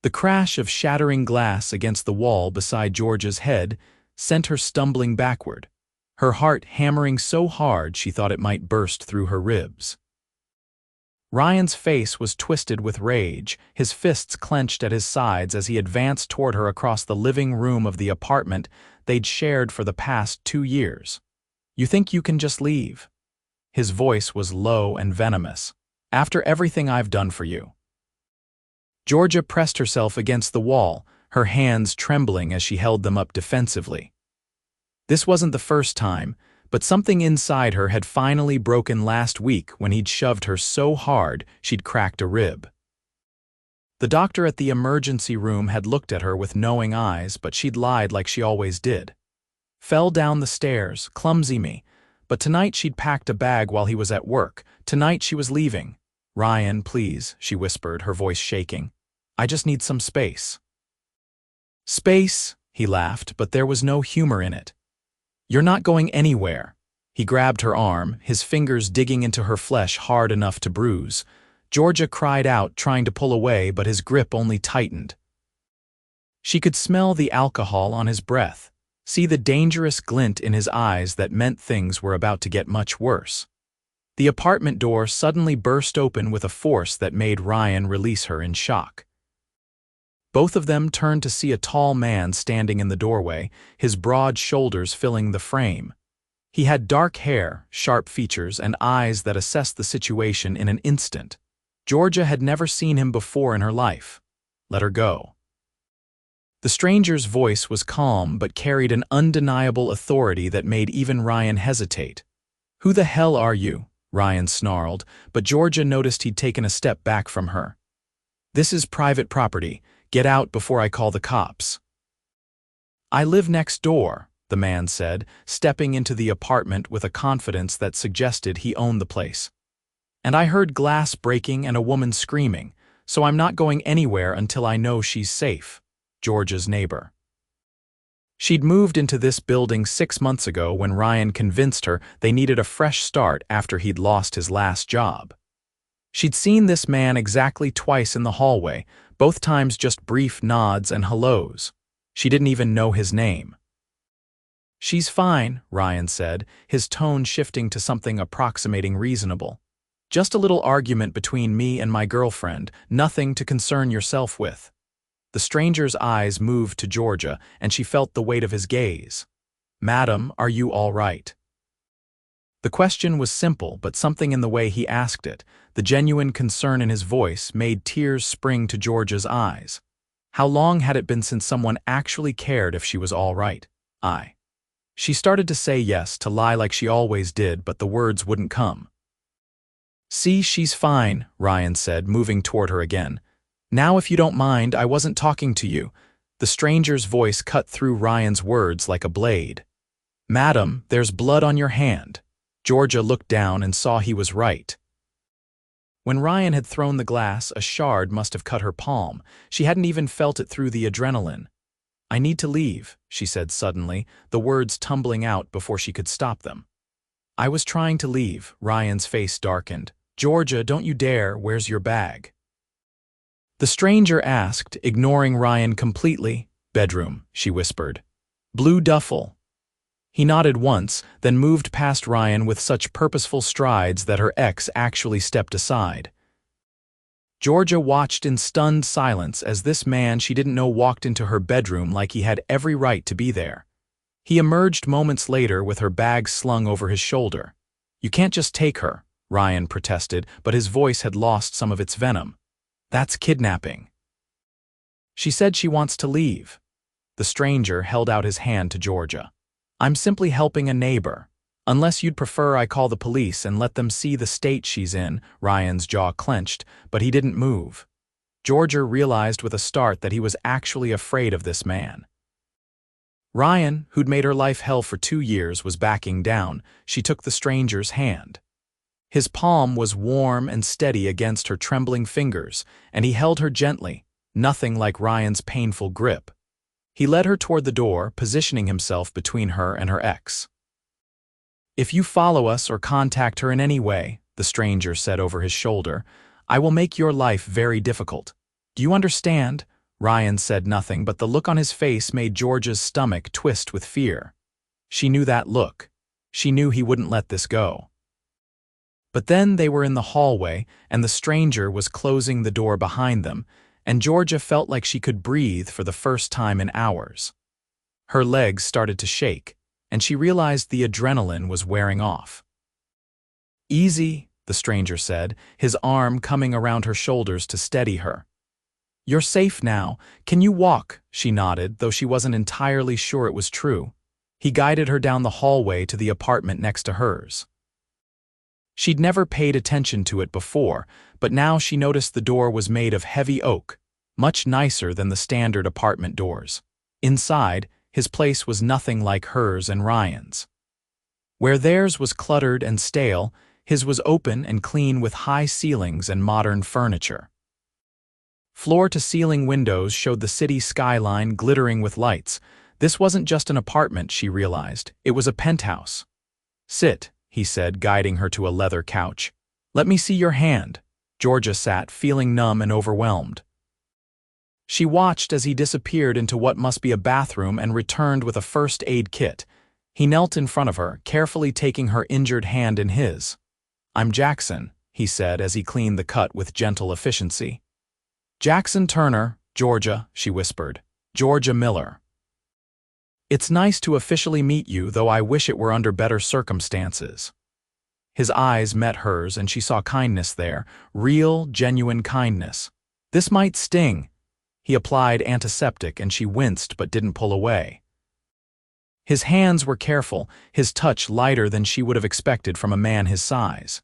The crash of shattering glass against the wall beside Georgia's head sent her stumbling backward, her heart hammering so hard she thought it might burst through her ribs. Ryan's face was twisted with rage, his fists clenched at his sides as he advanced toward her across the living room of the apartment they'd shared for the past 2 years. "You think you can just leave?" His voice was low and venomous. "After everything I've done for you." Georgia pressed herself against the wall, her hands trembling as she held them up defensively. This wasn't the first time, but something inside her had finally broken last week when he'd shoved her so hard she'd cracked a rib. The doctor at the emergency room had looked at her with knowing eyes, but she'd lied like she always did. Fell down the stairs, clumsy me, but tonight she'd packed a bag while he was at work. Tonight she was leaving. "Ryan, please," she whispered, her voice shaking. "I just need some space." "Space?" he laughed, but there was no humor in it. "You're not going anywhere." He grabbed her arm, his fingers digging into her flesh hard enough to bruise. Georgia cried out, trying to pull away, but his grip only tightened. She could smell the alcohol on his breath, see the dangerous glint in his eyes that meant things were about to get much worse. The apartment door suddenly burst open with a force that made Ryan release her in shock. Both of them turned to see a tall man standing in the doorway, his broad shoulders filling the frame. He had dark hair, sharp features, and eyes that assessed the situation in an instant. Georgia had never seen him before in her life. "Let her go." The stranger's voice was calm but carried an undeniable authority that made even Ryan hesitate. "Who the hell are you?" Ryan snarled, but Georgia noticed he'd taken a step back from her. "This is private property. Get out before I call the cops." "I live next door," the man said, stepping into the apartment with a confidence that suggested he owned the place. "And I heard glass breaking and a woman screaming, so I'm not going anywhere until I know she's safe." Georgia's neighbor. She'd moved into this building 6 months ago when Ryan convinced her they needed a fresh start after he'd lost his last job. She'd seen this man exactly twice in the hallway, both times just brief nods and hellos. She didn't even know his name. "She's fine," Ryan said, his tone shifting to something approximating reasonable. "Just a little argument between me and my girlfriend, nothing to concern yourself with." The stranger's eyes moved to Georgia, and she felt the weight of his gaze. "Madam, are you all right?" The question was simple, but something in the way he asked it, the genuine concern in his voice, made tears spring to Georgia's eyes. How long had it been since someone actually cared if she was all right? She started to say yes, to lie like she always did, but the words wouldn't come. "See, she's fine," Ryan said, moving toward her again. "Now, if you don't mind, I wasn't talking to you." The stranger's voice cut through Ryan's words like a blade. "Madam, there's blood on your hand." Georgia looked down and saw he was right. When Ryan had thrown the glass, a shard must have cut her palm. She hadn't even felt it through the adrenaline. "I need to leave," she said suddenly, the words tumbling out before she could stop them. "I was trying to leave." Ryan's face darkened. "Georgia, don't you dare. Where's your bag?" The stranger asked, ignoring Ryan completely. "Bedroom," she whispered. "Blue duffel." He nodded once, then moved past Ryan with such purposeful strides that her ex actually stepped aside. Georgia watched in stunned silence as this man she didn't know walked into her bedroom like he had every right to be there. He emerged moments later with her bag slung over his shoulder. "You can't just take her," Ryan protested, but his voice had lost some of its venom. "That's kidnapping." "She said she wants to leave." The stranger held out his hand to Georgia. "I'm simply helping a neighbor. Unless you'd prefer I call the police and let them see the state she's in." Ryan's jaw clenched, but he didn't move. Georgia realized with a start that he was actually afraid of this man. Ryan, who'd made her life hell for 2 years, was backing down. She took the stranger's hand. His palm was warm and steady against her trembling fingers, and he held her gently, nothing like Ryan's painful grip. He led her toward the door, positioning himself between her and her ex. "If you follow us or contact her in any way," the stranger said over his shoulder, "I will make your life very difficult. Do you understand?" Ryan said nothing, but the look on his face made Georgia's stomach twist with fear. She knew that look. She knew he wouldn't let this go. But then they were in the hallway, and the stranger was closing the door behind them, and Georgia felt like she could breathe for the first time in hours. Her legs started to shake, and she realized the adrenaline was wearing off. "Easy," the stranger said, his arm coming around her shoulders to steady her. "You're safe now. Can you walk?" She nodded, though she wasn't entirely sure it was true. He guided her down the hallway to the apartment next to hers. She'd never paid attention to it before, but now she noticed the door was made of heavy oak, much nicer than the standard apartment doors. Inside, his place was nothing like hers and Ryan's. Where theirs was cluttered and stale, his was open and clean with high ceilings and modern furniture. Floor-to-ceiling windows showed the city skyline glittering with lights. This wasn't just an apartment, she realized. It was a penthouse. "Sit," he said, guiding her to a leather couch. "Let me see your hand." Georgia sat, feeling numb and overwhelmed. She watched as he disappeared into what must be a bathroom and returned with a first aid kit. He knelt in front of her, carefully taking her injured hand in his. "I'm Jackson," he said as he cleaned the cut with gentle efficiency. "Jackson Turner, Georgia," she whispered. "Georgia Miller. It's nice to officially meet you, though I wish it were under better circumstances." His eyes met hers, and she saw kindness there, real, genuine kindness. "This might sting." He applied antiseptic, and she winced but didn't pull away. His hands were careful, his touch lighter than she would have expected from a man his size.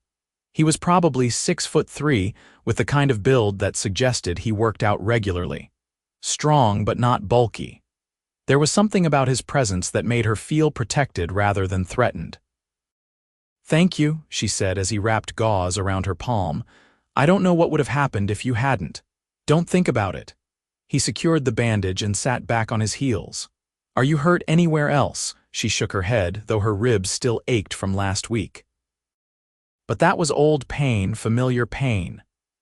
He was probably 6'3", with the kind of build that suggested he worked out regularly. Strong but not bulky. There was something about his presence that made her feel protected rather than threatened. "Thank you," she said as he wrapped gauze around her palm. "I don't know what would have happened if you hadn't. Don't think about it." He secured the bandage and sat back on his heels. "Are you hurt anywhere else?" She shook her head, though her ribs still ached from last week. But that was old pain, familiar pain.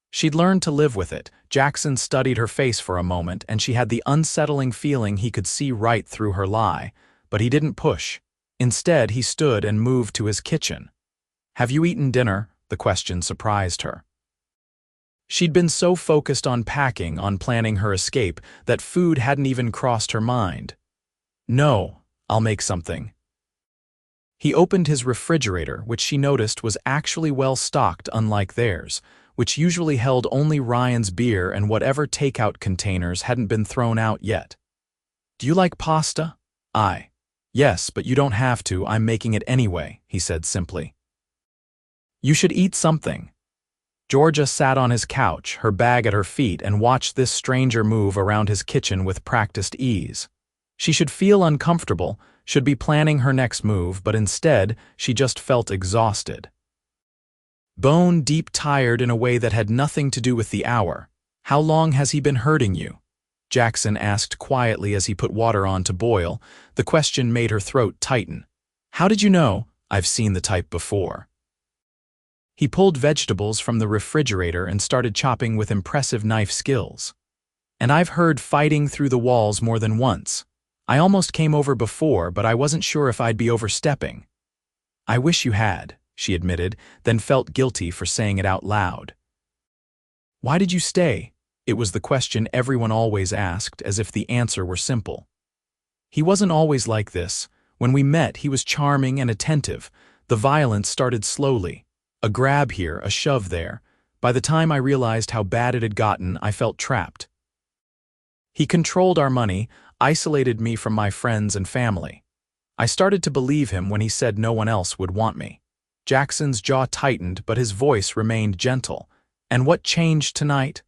She'd learned to live with it. Jackson studied her face for a moment, and she had the unsettling feeling he could see right through her lie, but he didn't push. Instead, he stood and moved to his kitchen. "Have you eaten dinner?" The question surprised her. She'd been so focused on packing, on planning her escape, that food hadn't even crossed her mind. "No, I'll make something." He opened his refrigerator, which she noticed was actually well-stocked, unlike theirs, which usually held only Ryan's beer and whatever takeout containers hadn't been thrown out yet. "Do you like pasta?" "Yes, but you don't have to. I'm making it anyway," he said simply. "You should eat something." Georgia sat on his couch, her bag at her feet, and watched this stranger move around his kitchen with practiced ease. She should feel uncomfortable, should be planning her next move, but instead, she just felt exhausted. Bone-deep tired in a way that had nothing to do with the hour. "How long has he been hurting you?" Jackson asked quietly as he put water on to boil. The question made her throat tighten. "How did you know?" "I've seen the type before." He pulled vegetables from the refrigerator and started chopping with impressive knife skills. "And I've heard fighting through the walls more than once. I almost came over before, but I wasn't sure if I'd be overstepping." "I wish you had," she admitted, then felt guilty for saying it out loud. "Why did you stay?" It was the question everyone always asked, as if the answer were simple. "He wasn't always like this. When we met, he was charming and attentive. The violence started slowly. A grab here, a shove there. By the time I realized how bad it had gotten, I felt trapped. He controlled our money, isolated me from my friends and family. I started to believe him when he said no one else would want me." Jackson's jaw tightened, but his voice remained gentle. "And what changed tonight?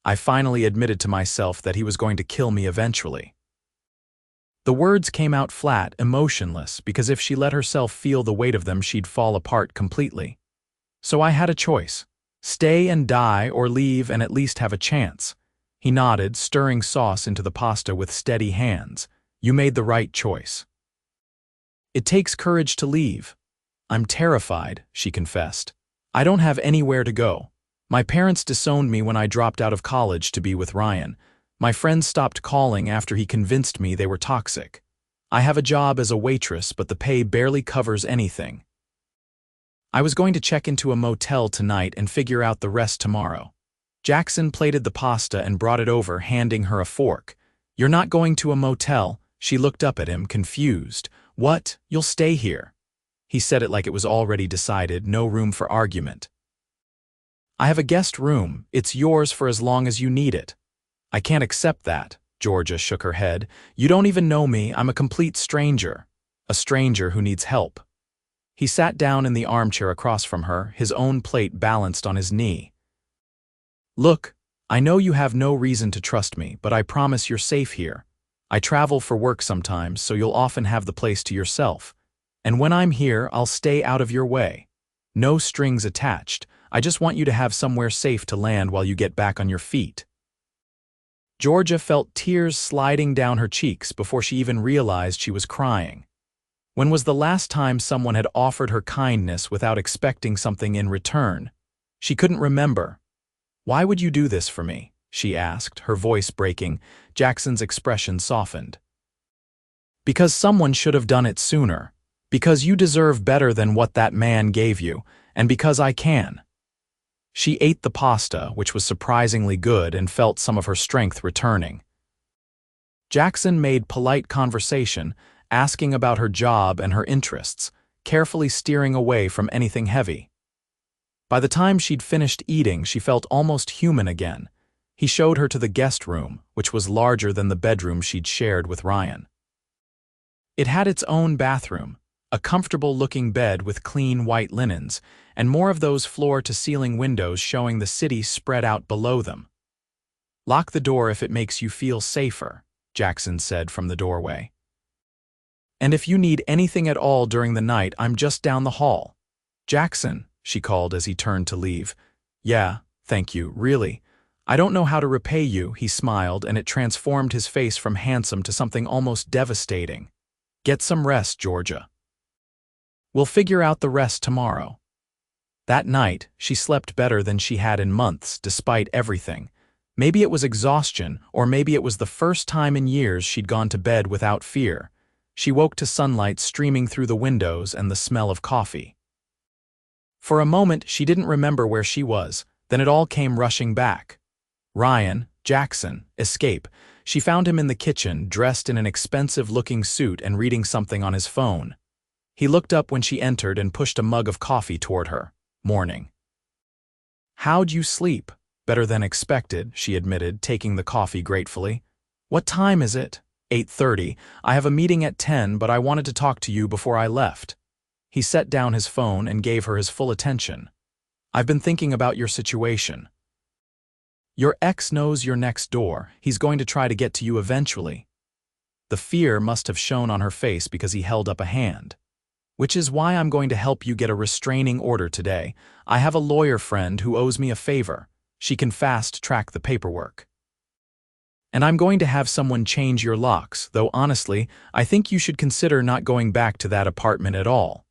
I finally admitted to myself that he was going to kill me eventually." The words came out flat, emotionless, because if she let herself feel the weight of them, she'd fall apart completely. "So I had a choice. Stay and die, or leave and at least have a chance." He nodded, stirring sauce into the pasta with steady hands. "You made the right choice." "It takes courage to leave." "I'm terrified," she confessed. "I don't have anywhere to go. My parents disowned me when I dropped out of college to be with Ryan. My friends stopped calling after he convinced me they were toxic. I have a job as a waitress, but the pay barely covers anything. I was going to check into a motel tonight and figure out the rest tomorrow. Jackson plated the pasta and brought it over, handing her a fork. You're not going to a motel? She looked up at him, confused. What? You'll stay here. He said it like it was already decided, no room for argument. I have a guest room. It's yours for as long as you need it. I can't accept that. Georgia shook her head. You don't even know me. I'm a complete stranger. A stranger who needs help. He sat down in the armchair across from her, his own plate balanced on his knee. Look, I know you have no reason to trust me, but I promise you're safe here. I travel for work sometimes, so you'll often have the place to yourself. And when I'm here, I'll stay out of your way. No strings attached. I just want you to have somewhere safe to land while you get back on your feet. Georgia felt tears sliding down her cheeks before she even realized she was crying. When was the last time someone had offered her kindness without expecting something in return? She couldn't remember. Why would you do this for me? She asked, her voice breaking. Jackson's expression softened. Because someone should have done it sooner. Because you deserve better than what that man gave you, and because I can. She ate the pasta, which was surprisingly good, and felt some of her strength returning. Jackson made polite conversation, asking about her job and her interests, carefully steering away from anything heavy. By the time she'd finished eating, she felt almost human again. He showed her to the guest room, which was larger than the bedroom she'd shared with Ryan. It had its own bathroom, a comfortable-looking bed with clean white linens, and more of those floor-to-ceiling windows showing the city spread out below them. Lock the door if it makes you feel safer, Jackson said from the doorway. And if you need anything at all during the night, I'm just down the hall. Jackson, she called as he turned to leave. Yeah, thank you, really. I don't know how to repay you, he smiled, and it transformed his face from handsome to something almost devastating. Get some rest, Georgia. We'll figure out the rest tomorrow. That night, she slept better than she had in months, despite everything. Maybe it was exhaustion, or maybe it was the first time in years she'd gone to bed without fear. She woke to sunlight streaming through the windows and the smell of coffee. For a moment, she didn't remember where she was, then it all came rushing back. Ryan, Jackson, escape. She found him in the kitchen, dressed in an expensive-looking suit and reading something on his phone. He looked up when she entered and pushed a mug of coffee toward her. Morning. How'd you sleep? Better than expected, she admitted, taking the coffee gratefully. What time is it? 8:30. I have a meeting at 10, but I wanted to talk to you before I left. He set down his phone and gave her his full attention. I've been thinking about your situation. Your ex knows you're next door. He's going to try to get to you eventually. The fear must have shown on her face because he held up a hand. Which is why I'm going to help you get a restraining order today. I have a lawyer friend who owes me a favor. She can fast-track the paperwork. And I'm going to have someone change your locks, though honestly, I think you should consider not going back to that apartment at all.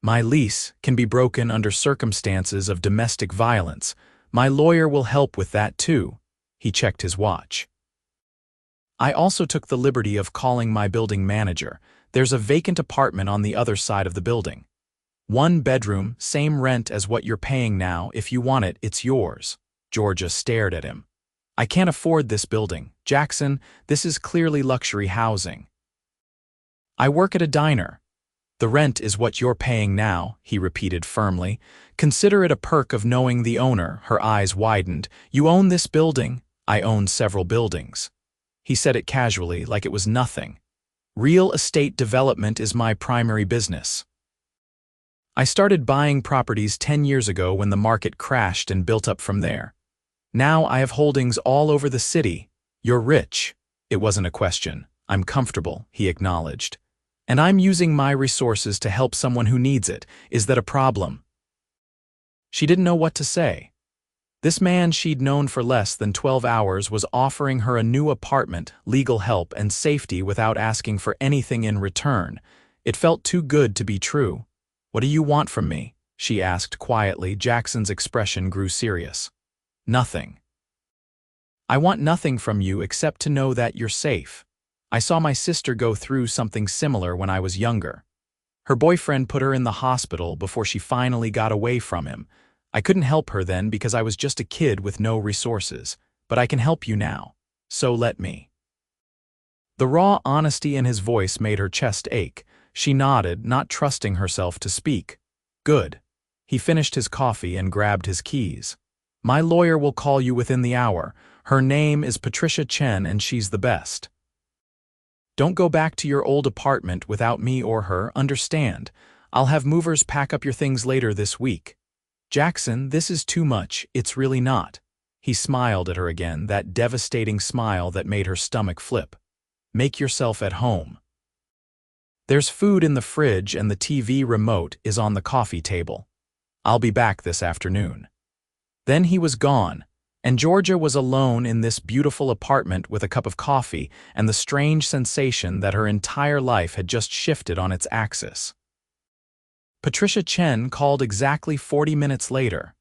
My lease can be broken under circumstances of domestic violence. My lawyer will help with that too. He checked his watch. I also took the liberty of calling my building manager. There's a vacant apartment on the other side of the building. 1 bedroom, same rent as what you're paying now. If you want it, it's yours. Georgia stared at him. I can't afford this building. Jackson, this is clearly luxury housing. I work at a diner. The rent is what you're paying now, he repeated firmly. Consider it a perk of knowing the owner. Her eyes widened. You own this building? I own several buildings. He said it casually, like it was nothing. Real estate development is my primary business. I started buying properties 10 years ago when the market crashed and built up from there. Now I have holdings all over the city. You're rich. It wasn't a question. I'm comfortable, he acknowledged. And I'm using my resources to help someone who needs it. Is that a problem? She didn't know what to say. This man she'd known for less than 12 hours was offering her a new apartment, legal help, and safety without asking for anything in return. It felt too good to be true. What do you want from me? She asked quietly. Jackson's expression grew serious. Nothing. I want nothing from you except to know that you're safe. I saw my sister go through something similar when I was younger. Her boyfriend put her in the hospital before she finally got away from him. I couldn't help her then because I was just a kid with no resources, but I can help you now. So let me." The raw honesty in his voice made her chest ache. She nodded, not trusting herself to speak. "Good." He finished his coffee and grabbed his keys. "My lawyer will call you within the hour. Her name is Patricia Chen and she's the best. Don't go back to your old apartment without me or her, understand? I'll have movers pack up your things later this week." "Jackson, this is too much, it's really not." He smiled at her again, that devastating smile that made her stomach flip. "Make yourself at home. There's food in the fridge and the TV remote is on the coffee table. I'll be back this afternoon." Then he was gone, and Georgia was alone in this beautiful apartment with a cup of coffee and the strange sensation that her entire life had just shifted on its axis. Patricia Chen called exactly 40 minutes later.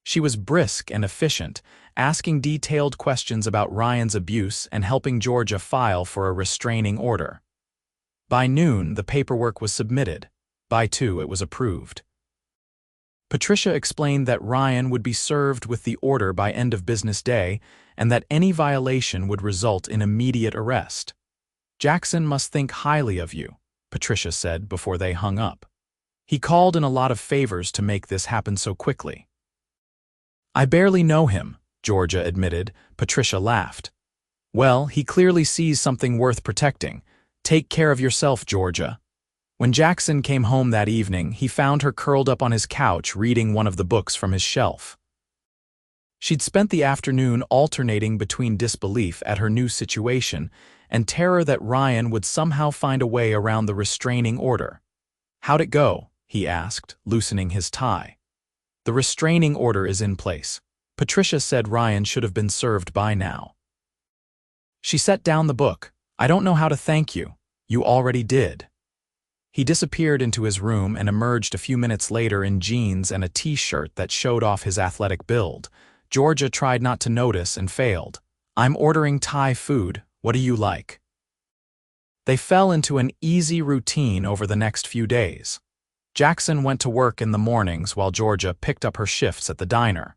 She was brisk and efficient, asking detailed questions about Ryan's abuse and helping Georgia file for a restraining order. By noon, the paperwork was submitted. By 2, it was approved. Patricia explained that Ryan would be served with the order by end of business day and that any violation would result in immediate arrest. "Jackson must think highly of you," Patricia said before they hung up. "He called in a lot of favors to make this happen so quickly." "I barely know him," Georgia admitted. Patricia laughed. "Well, he clearly sees something worth protecting. Take care of yourself, Georgia." When Jackson came home that evening, he found her curled up on his couch reading one of the books from his shelf. She'd spent the afternoon alternating between disbelief at her new situation and terror that Ryan would somehow find a way around the restraining order. "How'd it go?" he asked, loosening his tie. "The restraining order is in place. Patricia said Ryan should have been served by now." She set down the book. "I don't know how to thank you. You already did." He disappeared into his room and emerged a few minutes later in jeans and a t-shirt that showed off his athletic build. Georgia tried not to notice and failed. "I'm ordering Thai food. What do you like?" They fell into an easy routine over the next few days. Jackson went to work in the mornings while Georgia picked up her shifts at the diner.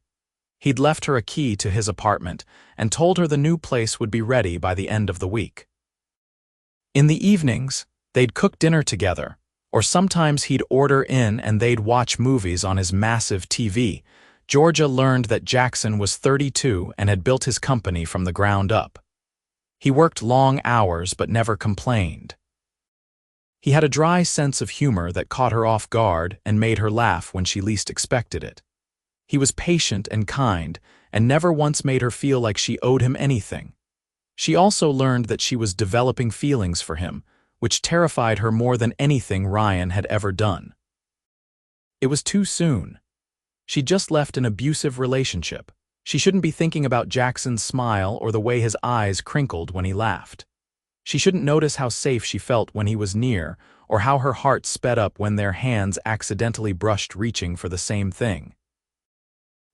He'd left her a key to his apartment and told her the new place would be ready by the end of the week. In the evenings, they'd cook dinner together, or sometimes he'd order in and they'd watch movies on his massive TV. Georgia learned that Jackson was 32 and had built his company from the ground up. He worked long hours but never complained. He had a dry sense of humor that caught her off guard and made her laugh when she least expected it. He was patient and kind and never once made her feel like she owed him anything. She also learned that she was developing feelings for him, which terrified her more than anything Ryan had ever done. It was too soon. She'd just left an abusive relationship. She shouldn't be thinking about Jackson's smile or the way his eyes crinkled when he laughed. She shouldn't notice how safe she felt when he was near, or how her heart sped up when their hands accidentally brushed reaching for the same thing.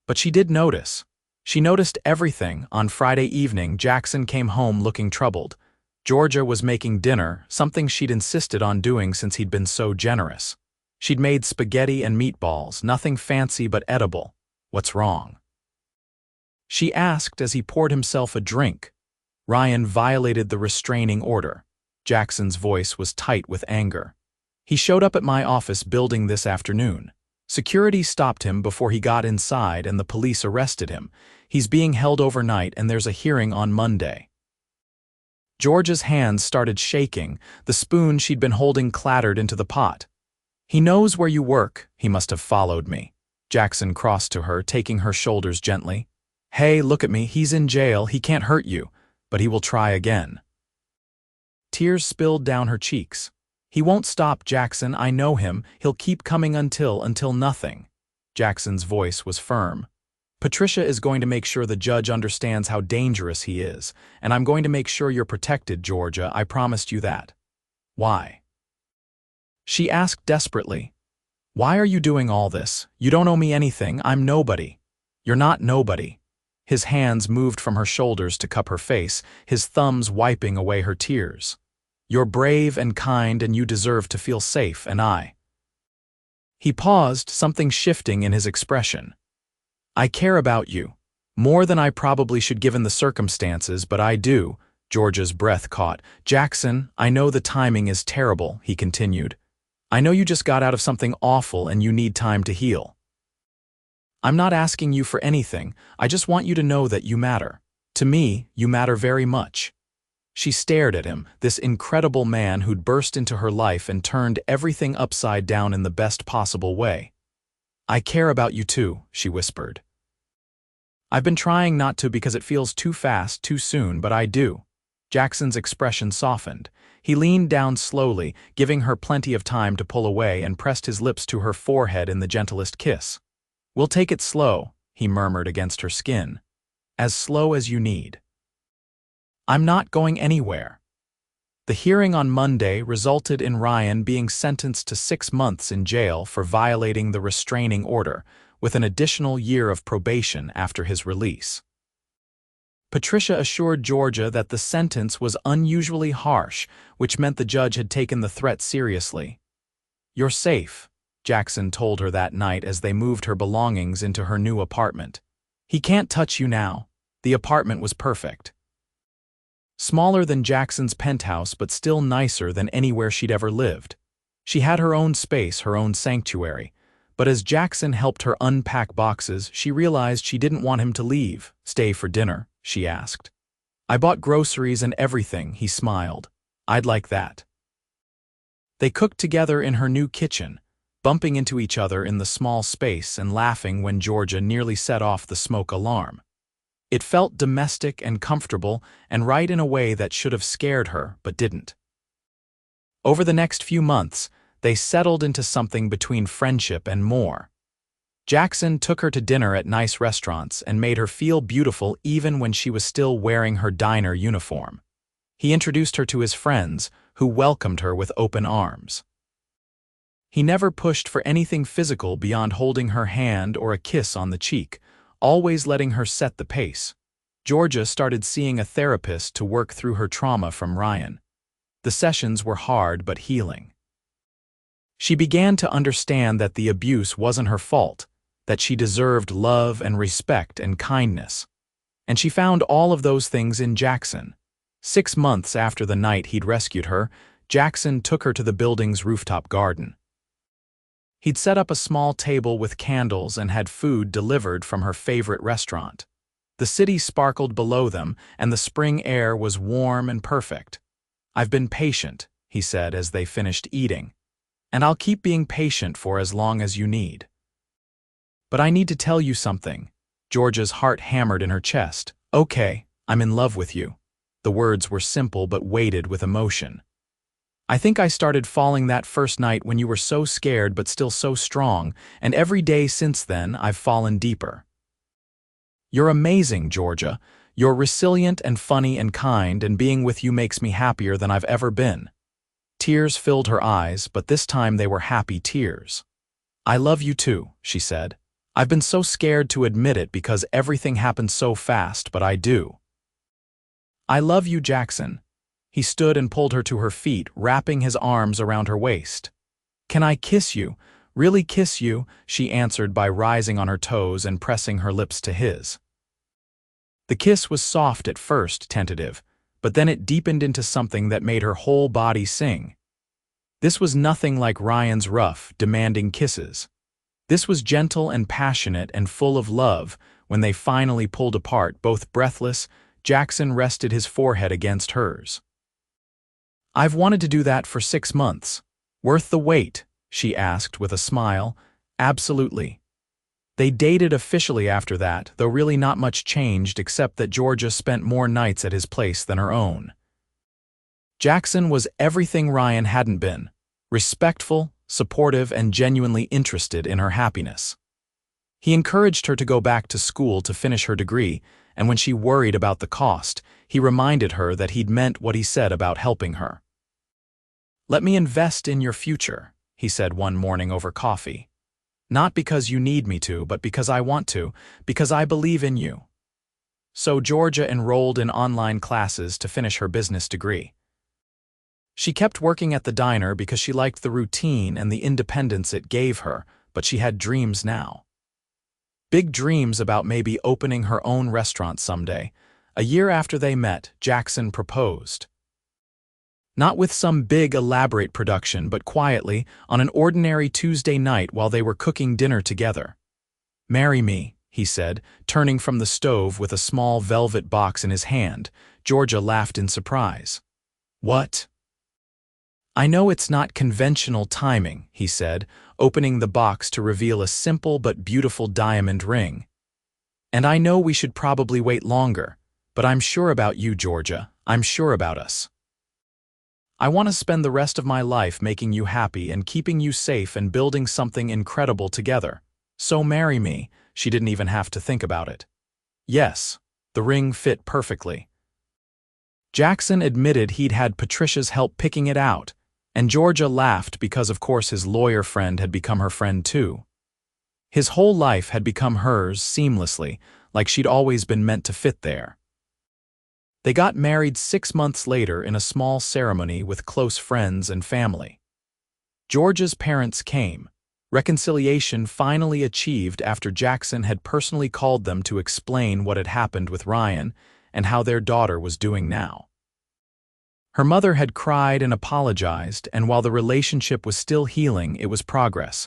But she did notice. She noticed everything. On Friday evening, Jackson came home looking troubled. Georgia was making dinner, something she'd insisted on doing since he'd been so generous. She'd made spaghetti and meatballs, nothing fancy but edible. "What's wrong?" she asked as he poured himself a drink. Ryan violated the restraining order. Jackson's voice was tight with anger. "He showed up at my office building this afternoon. Security stopped him before he got inside and the police arrested him. He's being held overnight and there's a hearing on Monday." Georgia's hands started shaking. The spoon she'd been holding clattered into the pot. "He knows where you work. He must have followed me." Jackson crossed to her, taking her shoulders gently. "Hey, look at me. He's in jail. He can't hurt you, but he will try again." Tears spilled down her cheeks. "He won't stop, Jackson. I know him. He'll keep coming until nothing." Jackson's voice was firm. "Patricia is going to make sure the judge understands how dangerous he is, and I'm going to make sure you're protected, Georgia. I promised you that." "Why?" she asked desperately. "Why are you doing all this? You don't owe me anything. I'm nobody." "You're not nobody." His hands moved from her shoulders to cup her face, his thumbs wiping away her tears. "You're brave and kind and you deserve to feel safe, and I—" He paused, something shifting in his expression. "I care about you. More than I probably should given the circumstances, but I do." Georgia's breath caught. "Jackson, I know the timing is terrible," he continued. "I know you just got out of something awful and you need time to heal. I'm not asking you for anything, I just want you to know that you matter. To me, you matter very much." She stared at him, this incredible man who'd burst into her life and turned everything upside down in the best possible way. "I care about you too," she whispered. "I've been trying not to because it feels too fast, too soon, but I do." Jackson's expression softened. He leaned down slowly, giving her plenty of time to pull away, and pressed his lips to her forehead in the gentlest kiss. "We'll take it slow," he murmured against her skin. "As slow as you need." "I'm not going anywhere." The hearing on Monday resulted in Ryan being sentenced to 6 months in jail for violating the restraining order, with an additional year of probation after his release. Patricia assured Georgia that the sentence was unusually harsh, which meant the judge had taken the threat seriously. "You're safe," Jackson told her that night as they moved her belongings into her new apartment. "He can't touch you now." The apartment was perfect. Smaller than Jackson's penthouse, but still nicer than anywhere she'd ever lived. She had her own space, her own sanctuary. But as Jackson helped her unpack boxes, she realized she didn't want him to leave. "Stay for dinner?" she asked. "I bought groceries and everything," he smiled. "I'd like that." They cooked together in her new kitchen, bumping into each other in the small space and laughing when Georgia nearly set off the smoke alarm. It felt domestic and comfortable and right in a way that should have scared her, but didn't. Over the next few months, they settled into something between friendship and more. Jackson took her to dinner at nice restaurants and made her feel beautiful even when she was still wearing her diner uniform. He introduced her to his friends, who welcomed her with open arms. He never pushed for anything physical beyond holding her hand or a kiss on the cheek, always letting her set the pace. Georgia started seeing a therapist to work through her trauma from Ryan. The sessions were hard but healing. She began to understand that the abuse wasn't her fault, that she deserved love and respect and kindness. And she found all of those things in Jackson. 6 months after the night he'd rescued her, Jackson took her to the building's rooftop garden. He'd set up a small table with candles and had food delivered from her favorite restaurant. The city sparkled below them, and the spring air was warm and perfect. "I've been patient," he said as they finished eating. "And I'll keep being patient for as long as you need. But I need to tell you something." Georgia's heart hammered in her chest. "Okay, I'm in love with you." The words were simple but weighted with emotion. "I think I started falling that first night when you were so scared but still so strong, and every day since then I've fallen deeper." "You're amazing, Georgia. You're resilient and funny and kind, and being with you makes me happier than I've ever been." Tears filled her eyes, but this time they were happy tears. "I love you too," she said. "I've been so scared to admit it because everything happened so fast, but I do." "I love you, Jackson." He stood and pulled her to her feet, wrapping his arms around her waist. "Can I kiss you? Really kiss you?" she answered by rising on her toes and pressing her lips to his. The kiss was soft at first, tentative, but then it deepened into something that made her whole body sing. This was nothing like Ryan's rough, demanding kisses. This was gentle and passionate and full of love. When they finally pulled apart, both breathless, Jackson rested his forehead against hers. "I've wanted to do that for 6 months. Worth the wait?" she asked with a smile. "Absolutely." They dated officially after that, though really not much changed except that Georgia spent more nights at his place than her own. Jackson was everything Ryan hadn't been: respectful, supportive, and genuinely interested in her happiness. He encouraged her to go back to school to finish her degree, and when she worried about the cost, he reminded her that he'd meant what he said about helping her. "Let me invest in your future," he said one morning over coffee. "Not because you need me to, but because I want to, because I believe in you." so Georgia enrolled in online classes to finish her business degree. She kept working at the diner because she liked the routine and the independence it gave her, but she had dreams now. Big dreams about maybe opening her own restaurant someday. A year after they met, Jackson proposed. Not with some big, elaborate production, but quietly, on an ordinary Tuesday night while they were cooking dinner together. "Marry me," he said, turning from the stove with a small velvet box in his hand. Georgia laughed in surprise. "What?" "I know it's not conventional timing," he said, opening the box to reveal a simple but beautiful diamond ring. "And I know we should probably wait longer, but I'm sure about you, Georgia. I'm sure about us. I want to spend the rest of my life making you happy and keeping you safe and building something incredible together. So marry me." She didn't even have to think about it. Yes, the ring fit perfectly. Jackson admitted he'd had Patricia's help picking it out, and Georgia laughed because of course his lawyer friend had become her friend too. His whole life had become hers seamlessly, like she'd always been meant to fit there. They got married 6 months later in a small ceremony with close friends and family. Georgia's parents came, reconciliation finally achieved after Jackson had personally called them to explain what had happened with Ryan and how their daughter was doing now. Her mother had cried and apologized, and while the relationship was still healing, it was progress.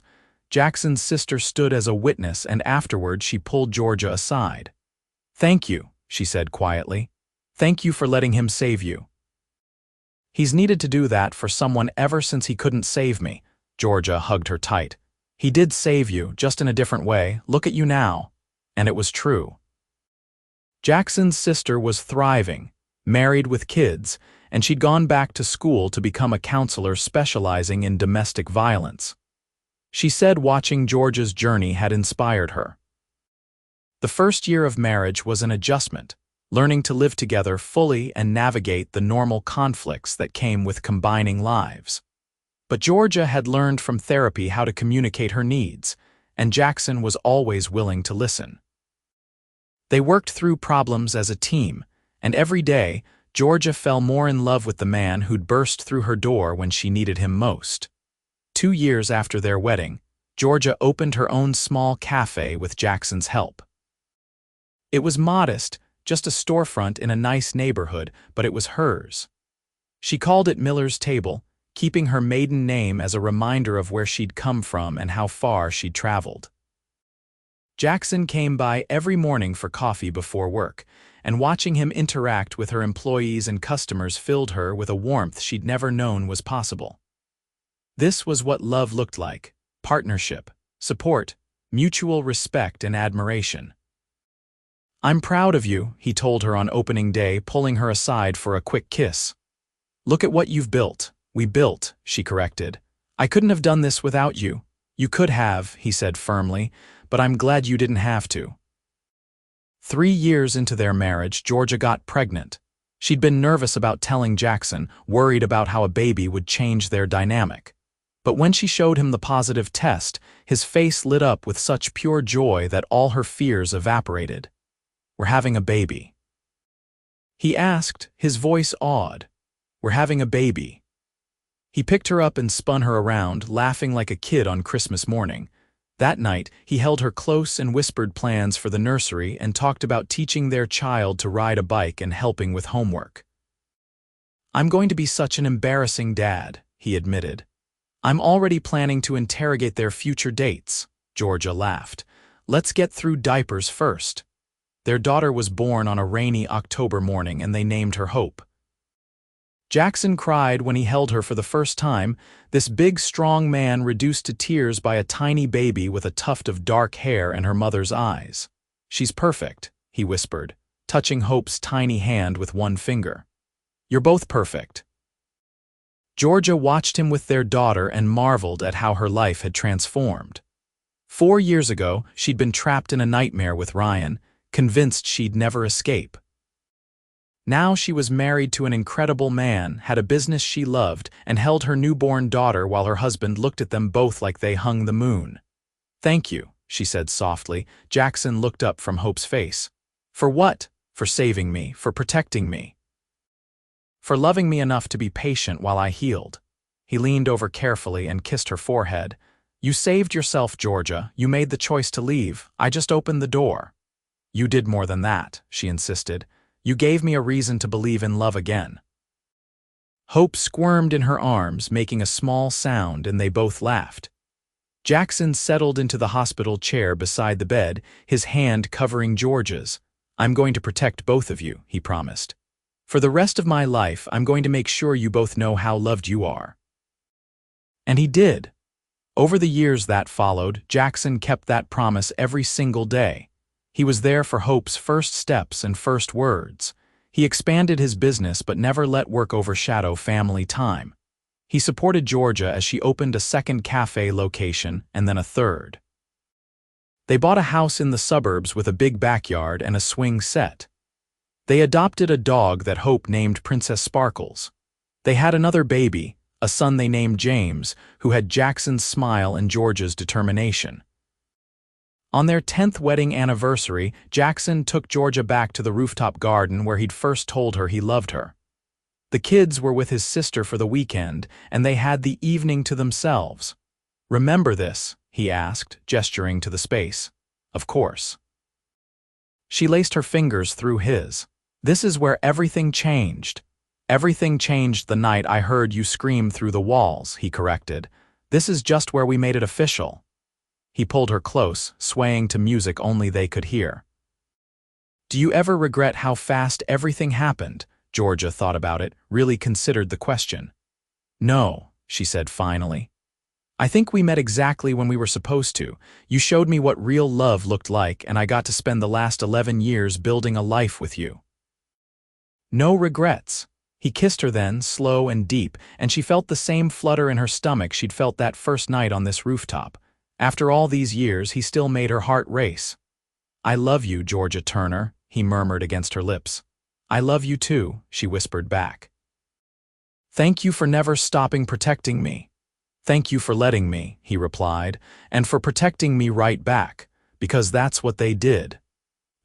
Jackson's sister stood as a witness, and afterward she pulled Georgia aside. "Thank you," she said quietly. "Thank you for letting him save you." "He's needed to do that for someone ever since he couldn't save me." Georgia hugged her tight. "He did save you, just in a different way. Look at you now." And it was true. Jackson's sister was thriving, married with kids, and she'd gone back to school to become a counselor specializing in domestic violence. She said watching Georgia's journey had inspired her. The first year of marriage was an adjustment, learning to live together fully and navigate the normal conflicts that came with combining lives. But Georgia had learned from therapy how to communicate her needs, and Jackson was always willing to listen. They worked through problems as a team, and every day, Georgia fell more in love with the man who'd burst through her door when she needed him most. 2 years after their wedding, Georgia opened her own small cafe with Jackson's help. It was modest, just a storefront in a nice neighborhood, but it was hers. She called it Miller's Table, keeping her maiden name as a reminder of where she'd come from and how far she'd traveled. Jackson came by every morning for coffee before work, and watching him interact with her employees and customers filled her with a warmth she'd never known was possible. This was what love looked like: partnership, support, mutual respect and admiration. "I'm proud of you," he told her on opening day, pulling her aside for a quick kiss. "Look at what you've built." "We built," she corrected. "I couldn't have done this without you." "You could have," he said firmly, "but I'm glad you didn't have to." 3 years into their marriage, Georgia got pregnant. She'd been nervous about telling Jackson, worried about how a baby would change their dynamic. But when she showed him the positive test, his face lit up with such pure joy that all her fears evaporated. "We're having a baby." He asked, his voice awed. "We're having a baby." He picked her up and spun her around, laughing like a kid on Christmas morning. That night, he held her close and whispered plans for the nursery and talked about teaching their child to ride a bike and helping with homework. "I'm going to be such an embarrassing dad," he admitted. "I'm already planning to interrogate their future dates." Georgia laughed. "Let's get through diapers first." Their daughter was born on a rainy October morning, and they named her Hope. Jackson cried when he held her for the first time, this big, strong man reduced to tears by a tiny baby with a tuft of dark hair and her mother's eyes. "She's perfect," he whispered, touching Hope's tiny hand with one finger. "You're both perfect." Georgia watched him with their daughter and marveled at how her life had transformed. 4 years ago, she'd been trapped in a nightmare with Ryan, convinced she'd never escape. Now she was married to an incredible man, had a business she loved, and held her newborn daughter while her husband looked at them both like they hung the moon. "Thank you," she said softly. Jackson looked up from Hope's face. "For what?" for saving me, for protecting me, for loving me enough to be patient while I healed." He leaned over carefully and kissed her forehead. "You saved yourself, Georgia. You made the choice to leave. I just opened the door." "You did more than that," she insisted. "You gave me a reason to believe in love again." Hope squirmed in her arms, making a small sound, and they both laughed. Jackson settled into the hospital chair beside the bed, his hand covering Georgia's. "I'm going to protect both of you," he promised. "For the rest of my life, I'm going to make sure you both know how loved you are." And he did. Over the years that followed, Jackson kept that promise every single day. He was there for Hope's first steps and first words. He expanded his business but never let work overshadow family time. He supported Georgia as she opened a second cafe location and then a third. They bought a house in the suburbs with a big backyard and a swing set. They adopted a dog that Hope named Princess Sparkles. They had another baby, a son they named James, who had Jackson's smile and Georgia's determination. On their 10th wedding anniversary, Jackson took Georgia back to the rooftop garden where he'd first told her he loved her. The kids were with his sister for the weekend, and they had the evening to themselves. "Remember this?" he asked, gesturing to the space. "Of course." She laced her fingers through his. "This is where everything changed. Everything changed the night I heard you scream through the walls," he corrected. "This is just where we made it official." He pulled her close, swaying to music only they could hear. "Do you ever regret how fast everything happened?" Georgia thought about it, really considered the question. "No," she said finally. "I think we met exactly when we were supposed to. You showed me what real love looked like, and I got to spend the last 11 years building a life with you." No regrets. He kissed her then, slow and deep, and she felt the same flutter in her stomach she'd felt that first night on this rooftop. After all these years, he still made her heart race. "I love you, Georgia Turner," he murmured against her lips. "I love you too," she whispered back. "Thank you for never stopping protecting me." "Thank you for letting me," he replied, "and for protecting me right back, because that's what they did."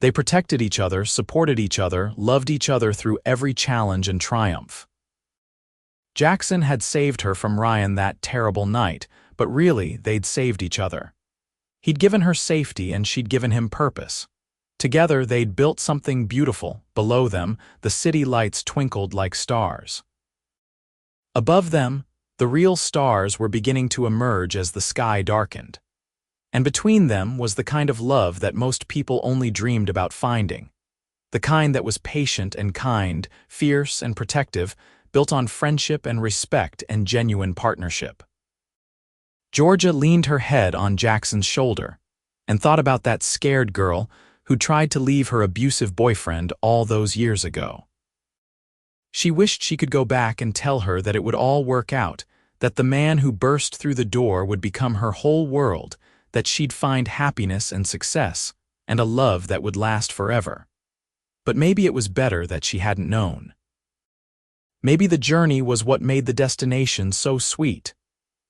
They protected each other, supported each other, loved each other through every challenge and triumph. Jackson had saved her from Ryan that terrible night, but really, they'd saved each other. He'd given her safety and she'd given him purpose. Together, they'd built something beautiful. Below them, the city lights twinkled like stars. Above them, the real stars were beginning to emerge as the sky darkened. And between them was the kind of love that most people only dreamed about finding. The kind that was patient and kind, fierce and protective, built on friendship and respect and genuine partnership. Georgia leaned her head on Jackson's shoulder and thought about that scared girl who tried to leave her abusive boyfriend all those years ago. She wished she could go back and tell her that it would all work out, that the man who burst through the door would become her whole world, that she'd find happiness and success, and a love that would last forever. But maybe it was better that she hadn't known. Maybe the journey was what made the destination so sweet.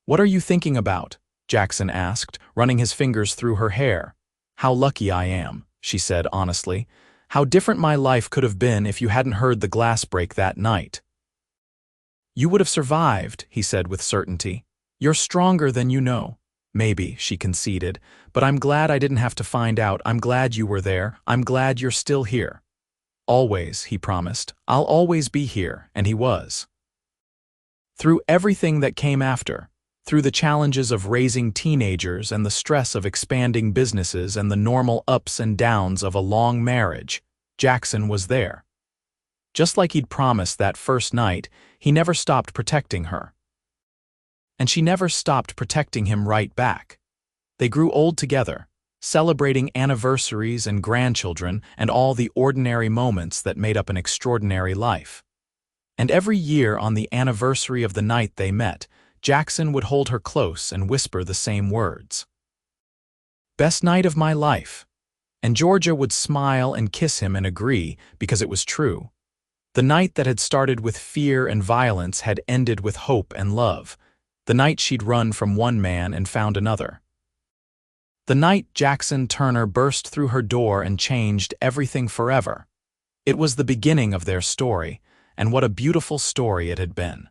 "What are you thinking about?" Jackson asked, running his fingers through her hair. "How lucky I am," she said honestly. "How different my life could have been if you hadn't heard the glass break that night." "You would have survived," he said with certainty. "You're stronger than you know." "Maybe," she conceded, "but I'm glad I didn't have to find out. I'm glad you were there. I'm glad you're still here." "Always," he promised. "I'll always be here," and he was. Through everything that came after, through the challenges of raising teenagers and the stress of expanding businesses and the normal ups and downs of a long marriage, Jackson was there. Just like he'd promised that first night, he never stopped protecting her. And she never stopped protecting him right back. They grew old together, celebrating anniversaries and grandchildren and all the ordinary moments that made up an extraordinary life. And every year on the anniversary of the night they met, Jackson would hold her close and whisper the same words. "Best night of my life." And Georgia would smile and kiss him and agree because it was true. The night that had started with fear and violence had ended with hope and love. The night she'd run from one man and found another. The night Jackson Turner burst through her door and changed everything forever. It was the beginning of their story, and what a beautiful story it had been.